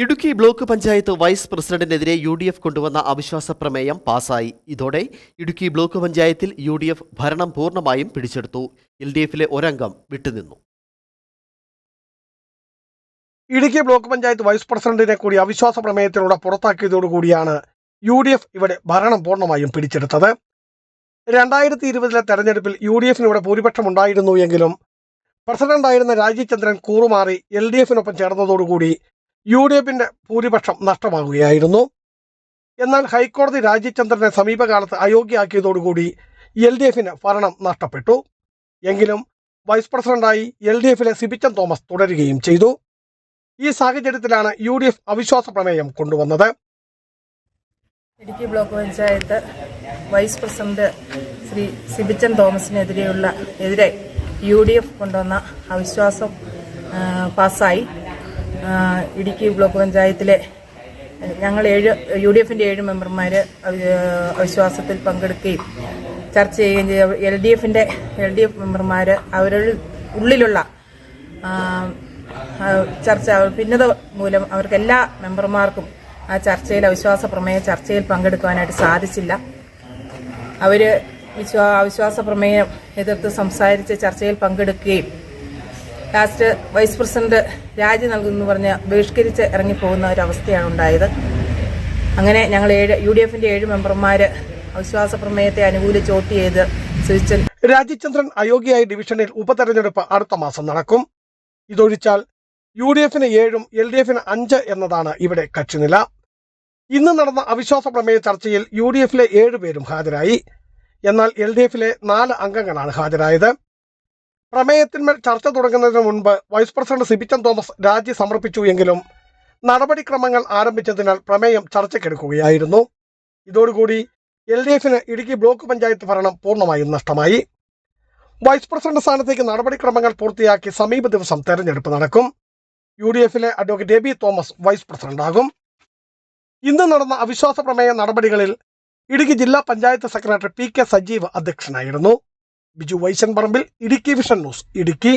Idukki block panchayat vice പ്രസിഡന്റിനെതിരെ UDF കൊണ്ടുവന്ന അവിശ്വാസ പ്രമേയം പാസായി. ഇതോടെ ഇടുക്കി ബ്ലോക്ക് പഞ്ചായത്തിൽ UDF ഭരണം പൂർണ്ണമായും പിടിച്ചെടുത്തു. LDFിലെ ഒരംഗം വിട്ടുനിന്നു. ഇടുക്കി ബ്ലോക്ക് പഞ്ചായത്ത് വൈസ് പ്രസിഡന്റിനെ കൂടി അവിശ്വാസ പ്രമേയത്തിലൂടെ പുറത്താക്കിയതോടുകൂടിയാണ് UDF ഇവിടെ ഭരണം പൂർണ്ണമായും പിടിച്ചെടുത്തത്. 2020 തെരഞ്ഞെടുപ്പിൽ UDFിന് ഇവിടെ ഭൂരിപക്ഷം ഉണ്ടായിരുന്നു എങ്കിലും പ്രസിഡന്റായിരുന്ന രാജീവ് കൂറുമാറി LDFിനൊപ്പം ചേർന്നതോടുകൂടി UDFിന്റെ ഭൂരിപക്ഷം നഷ്ടമാകുകയായിരുന്നു. എന്നാൽ ഹൈക്കോടതി രാജീവ് സമീപകാലത്ത് അയോഗ്യയാക്കിയതോടുകൂടി LDFിന് ഭരണം നഷ്ടപ്പെട്ടു. എങ്കിലും വൈസ് പ്രസിഡന്റായി LDFിലെ സിബിച്ചൻ തോമസ് തുടരുകയും ചെയ്തു. ഈ സാഹചര്യത്തിലാണ് UDF അവിശ്വാസ പ്രമേയം കൊണ്ടുവന്നത്. Idukki block panchayat vice president Shri Sibichan തോമസിനെതിരെ UDF കൊണ്ടുവന്ന അവിശ്വാസം പാസ്സായി. ഇടുക്കി ബ്ലോക്ക് പഞ്ചായത്തിലെ ഞങ്ങൾ UDFിൻ്റെ 7 മെമ്പർമാർ അവിശ്വാസത്തിൽ പങ്കെടുക്കുകയും ചർച്ച ചെയ്യുകയും ചെയ്ത LDF മെമ്പർമാർ അവരുടെ ഉള്ളിലുള്ള ചർച്ച ഭിന്നത മൂലം അവർക്ക് എല്ലാ മെമ്പർമാർക്കും ആ ചർച്ചയിൽ അവിശ്വാസ പ്രമേയ ചർച്ചയിൽ പങ്കെടുക്കുവാനായിട്ട് സാധിച്ചില്ല. അവർ അവിശ്വാസ പ്രമേയം എതിർത്ത് സംസാരിച്ച് ചർച്ചയിൽ പങ്കെടുക്കുകയും ലാസ്റ്റ് വൈസ് പ്രസിഡന്റ് രാജി നൽകുമെന്ന് പറഞ്ഞ് ബഹിഷ്കരിച്ച് ഇറങ്ങിപ്പോകുന്ന ഒരവസ്ഥയാണ് ഉണ്ടായത്. അങ്ങനെ ഞങ്ങൾ UDFിൻ്റെ 7 മെമ്പർമാർ അവിശ്വാസ പ്രമേയത്തെ അനുകൂലിച്ച് വോട്ട് ചെയ്ത് സിബിച്ചൻ രാജീവ് അയോഗ്യയായ ഡിവിഷനിൽ ഉപതെരഞ്ഞെടുപ്പ് അടുത്ത മാസം നടക്കും. ഇതൊഴിച്ചാൽ UDFിന് 7ഉം LDFിന് 5 എന്നതാണ് ഇവിടെ കക്ഷിനില. ഇന്ന് നടന്ന അവിശ്വാസ പ്രമേയ ചർച്ചയിൽ UDFിലെ 7 പേരും ഹാജരായി. എന്നാൽ LDFിലെ 4 അംഗങ്ങളാണ് ഹാജരായത്. പ്രമേയത്തിന്മേൽ ചർച്ച തുടങ്ങുന്നതിന് മുൻപ് വൈസ് പ്രസിഡന്റ് സിബിച്ചൻ തോമസ് രാജി സമർപ്പിച്ചു എങ്കിലും നടപടിക്രമങ്ങൾ ആരംഭിച്ചതിനാൽ പ്രമേയം ചർച്ചയ്ക്കെടുക്കുകയായിരുന്നു. ഇതോടുകൂടി LDFിന് ഇടുക്കി ബ്ലോക്ക് പഞ്ചായത്ത് ഭരണം പൂർണ്ണമായും നഷ്ടമായി. വൈസ് പ്രസിഡന്റ് സ്ഥാനത്തേക്ക് നടപടിക്രമങ്ങൾ പൂർത്തിയാക്കി സമീപ ദിവസം തെരഞ്ഞെടുപ്പ് നടക്കും. UDFിലെ അഡ്വക്കേറ്റ് എബി തോമസ് വൈസ് പ്രസിഡന്റാകും. ഇന്ന് നടന്ന അവിശ്വാസ പ്രമേയ നടപടികളിൽ ഇടുക്കി ജില്ലാ പഞ്ചായത്ത് സെക്രട്ടറി PK സജീവ് അധ്യക്ഷനായിരുന്നു. ബിജു വൈശൻ പറമ്പിൽ, ഇടുക്കി വിഷൻ ന്യൂസ്, ഇടുക്കി.